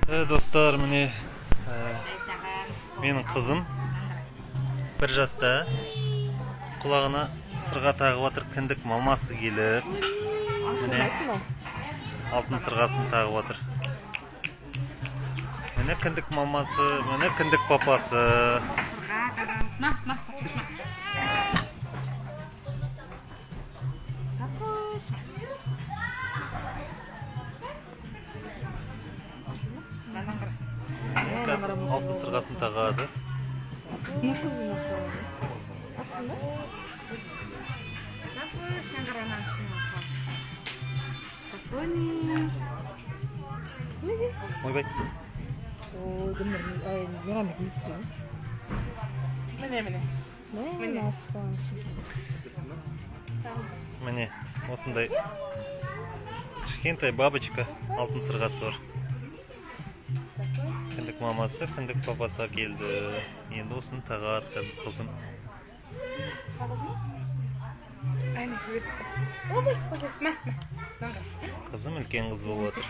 Достар, міне менің қызым 1 жаста, құлағына сырға тағып отыр, кіндік мамасы келіп, міне алтын сырғасын тағып отыр. Міне кіндік мамасы, міне кіндік папасы. Алтын сырғасын тағады. Ойбай. Міне осындай кішкентай бабочка алтын сырғасы бар. Кіндік мамасы, кіндік папасы келді. Енді осыны тағады қазір қызым. Қызым үлкен қыз болып отыр.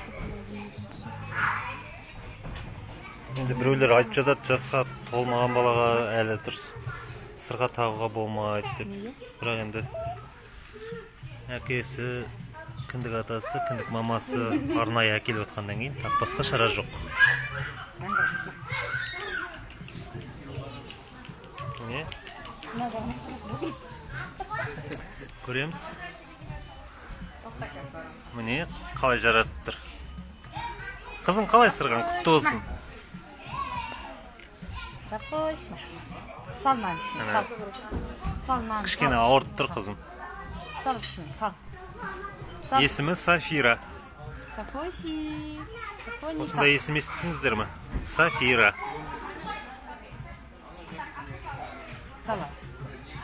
Енді біреулер айтып жатады, жасқа толмаған балаға әлі дұрыс сырға тағуға болмайды деп. Бірақ енді әкесі, кіндік атасы, кіндік мамасы арнайы әкеліп отқаннан кейін тақпасқа шара жоқ. Не? Көреміз. Міне қалай жарасып тұр. Қызым қалай сырған, құтты болсын. Кішкене ауырып тұр қызым. Есімі Сафира. Осындай есім естіттіңіздер ме? Сафира.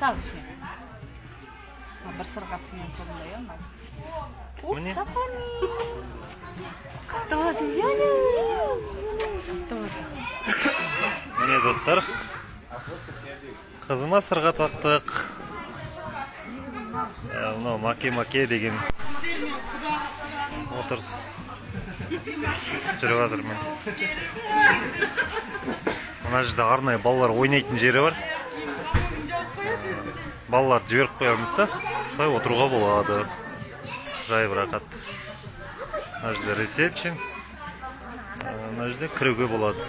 Сал ішіне. Бір сырғасымен көрінбей алмайыз. Міне. Құтты болсын, жаны. Құтты болсын. Міне достар, қызыма сырға тақтық. Мынау маке-маке деген отырыс жүріп жатыр мен. Мына жерде арнайы балалар ойнайтын жері бар. Балалар жіберіп қоямыз да, солай отыруға болады. Жай рақат. Мына жерде ресепшн, мына жерде кіруге болады.